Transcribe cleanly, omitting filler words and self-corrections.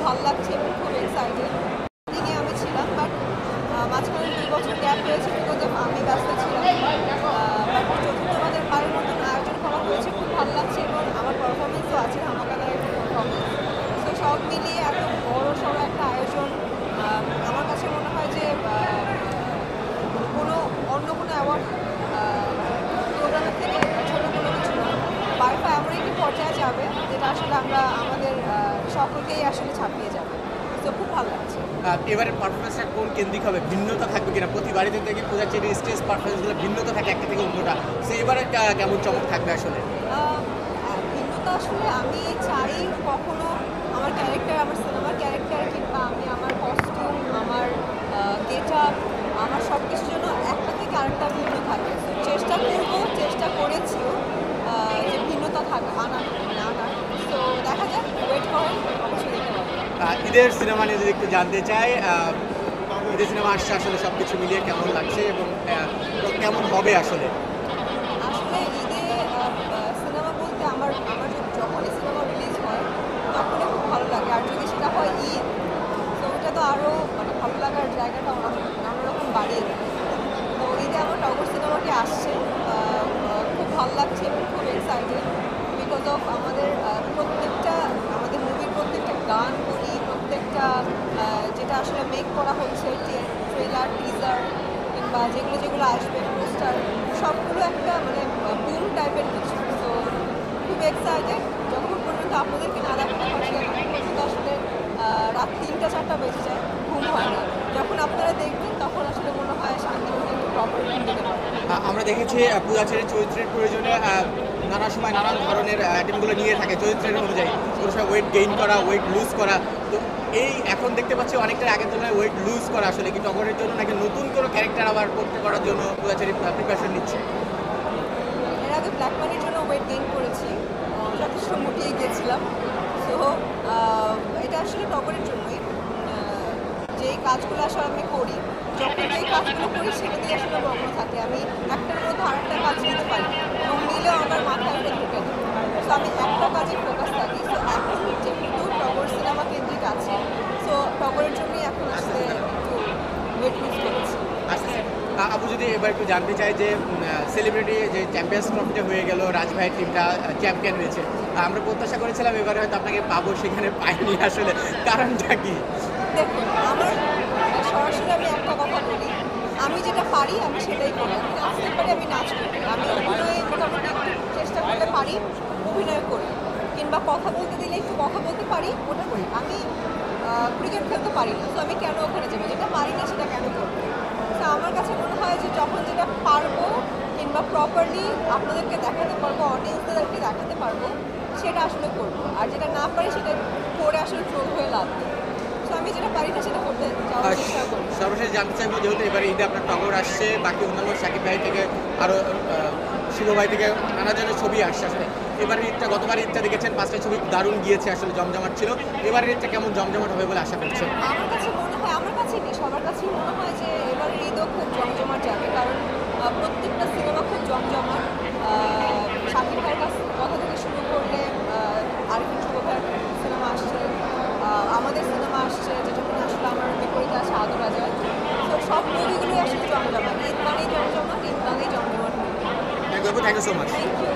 ভালো লাগছে এবং খুব এক্সাইটেড। দিনে আমি ছিলাম, বাট মাঝখানে 2 বছর গ্যাপ হয়েছে বিকজ অফ আমি ব্যস্ত ছিলাম। বাট চতুর্থবারের বারের মতন আয়োজন করা হয়েছে, খুব ভালো লাগছে এবং আমার পারফরমেন্সও আছে, ধামাকাদার একটা পারফরমেন্স। তো সব মিলিয়ে এত বড় সড়ো একটা আয়োজন আমার কাছে মনে হয় যে অন্য কোনো অ্যাওয়ার্ড প্রোগ্রামের থেকে ছোট কোনো কিছু না। বারফা এমন একটি পর্যায়ে যাবে যেটা আসলে আমরা আমাদের সকলকেই আসলে ছাপিয়ে যাবে। তো খুব ভালো লাগছে। এবারে পারফরমেন্সটা কোন কেন্দ্রিক হবে, ভিন্নতা থাকবে কিনা? প্রতিবারই থেকে পূজাচেরি স্টেজ পারফরমেন্সগুলো ভিন্নতা থাকে একটা থেকে অন্যটা, সো এবারে কেমন চমক থাকবে আসলে? ভিন্নতা আসলে আমি চাই কখনো আমার ক্যারেক্টার, আমার সিনেমার ক্যারেক্টার কিংবা আমি আমার কস্টিউম, আমার গেট আপ, আমার সব কিছুর জন্য একটা থেকে আরেকটা ভিন্ন থাকে। চেষ্টা করেছিও যে ভিন্নতা আনার। তো দেখা যাক, ওয়েট করেন, অবশ্যই দেখতে পাবেন। ঈদের সিনেমা নিয়ে যদি একটু জানতে চাই, ঈদের সিনেমা আসছে, আসলে সব কিছু মিলিয়ে কেমন লাগছে এবং কেমন হবে আসলে? আসলে ঈদে সিনেমা বলতে আমার যখনই সিনেমা রিলিজ হয় তখনই খুব ভালো লাগে, আর যদি সেটা হয় ঈদ, তো ওটা তো আরও মানে ভালো লাগার জায়গাটা অন্যরকম বাড়িয়ে দেয়। তো ঈদে আমার টগর সিনেমাটি আসছে, খুব ভালো লাগছে এবং খুব এক্সাইটেড বিকজ অফ আমাদের মুভির প্রত্যেকটা গান বলি, প্রত্যেকটা যেটা আসলে মেক করা হচ্ছে, ট্রেলার, টিজার কিংবা যেগুলো আসবে, পোস্টার, সবগুলো একটা মানে বুম টাইপের কিছু। তো খুব এক্সাইটেড। যতক্ষণ পর্যন্ত আপনাদেরকে না দেখানো হয় ততক্ষণ পর্যন্ত আসলে রাত 3টা-4টা বেজে যায়, ঘুম হয় না। যখন আপনারা দেখবেন তখন আসলে মনে হয় শান্তি মতো একটু প্রপার ঘুম দিতে পারবেন। আমরা দেখেছি পূজাচেরির চরিত্রের প্রয়োজনে নানা সময় নানান ধরনের আইটেমগুলো নিয়ে থাকে চরিত্রের অনুযায়ী, কোনো সময় ওয়েট গেইন করা, ওয়েট লুজ করা। তো এই এখন দেখতে পাচ্ছি অনেকটা আগের তুলনায় ওয়েট লুজ করা, আসলে কি টগরের জন্য নাকি নতুন কোনো ক্যারেক্টার আবার করতে করার জন্য পূজাচেরি প্রিপারেশন নিচ্ছে? এর আগে ব্ল্যাক মানির জন্য ওয়েট গেইন করেছি, যথেষ্ট মুটিয়ে গিয়েছিলাম। সো এটা আসলে টগরের জন্যই। যেই কাজগুলো আসলে আমি করি, যখন যেই কাজগুলো করি সেটাতেই আসলে মগ্ন থাকে। আমি একটার মধ্যে আরেকটা কাজ নিতে পারি এবং নিলেও আমার মাথায় ওটা ঢুকে না। সো আমি একটা কাজে ফোকাস থাকি। সো এখন যেহেতু টগর সিনেমা কেন্দ্রিক আছে, সো টগরের জন্যই এখন আসলে একটু ওয়েট লুজ করেছি। আপু, যদি এবার একটু জানতে চাই যে সেলিব্রিটি যে চ্যাম্পিয়ন্স ট্রফিটা হয়ে গেল, রাজভাইয়ের টিমটা চ্যাম্পিয়ন হয়েছে, আমরা প্রত্যাশা করেছিলাম এবারে হয়তো আপনাকে পাবো, সেখানে পাইনি, আসলে কারণটা কি? দেখুন, আমার সরাসরি আমি একটা কথা বলি, আমি যেটা পারি আমি সেটাই করি। আমি নাচতে পারি, আমি নাচ করি। আমি অভিনয় মোটামুটি একটু চেষ্টা করতে পারি, অভিনয় করি। কিংবা কথা বলতে দিলে একটু কথা বলতে পারি, ওটা করি। আমি ক্রিকেট খেলতে পারি না, তো আমি কেন ওখানে যাবো? যেটা পারি না সেটা কেন করবো? তো আমার কাছে মনে হয় যে যখন যেটা পারবো কিংবা প্রপারলি আপনাদেরকে দেখাতে পারবো, অডিয়েন্সদেরকে দেখাতে পারবো, সেটা আসলে করবো। আর যেটা না পারি সেটা করে আসলে ট্রোল হয়ে লাভ নেই। তো আমি যেটা পারি না সেটা করতে যাওয়ার চেষ্টা করি। সর্বশেষ জানতে চাইবো, যেহেতু এবারে ঈদে আপনার টগর আসছে, বাকি অন্যান্য শাকিব ভাই থেকে আরও শুভ ভাই থেকে নানা জনের ছবি আসছে, আসলে এবারের ঈদটা, গতবার ঈদটা দেখেছেন 5টা ছবি দারুণ গিয়েছে, আসলে জমজমাট ছিল। এবারের ঈদটা কেমন জমজমাট হবে বলে আশা করছেন? আমার কাছে মনে হয়, আমার কাছে কি সবার কাছেই মনে হয় যে এবারের ঈদও খুব জমজমাট যাবে, কারণ প্রত্যেকটা সিনেমা খুব জমজমাট। শাকিব ভাইয়ের কথা থেকে শুরু করলে আরিফিন শুভ ভাইয়ের সিনেমা আসছে, আমাদের সিনেমা আসছে, যেটা কিনা আসলে আমার বিপরীতে আছে আদর বাজার। তো সব মুভিগুলোই আসলে জমজমাট। ঈদ মানেই জমজমাট, ঈদ মানেই জমজমাট। Thank you so much. Thank you.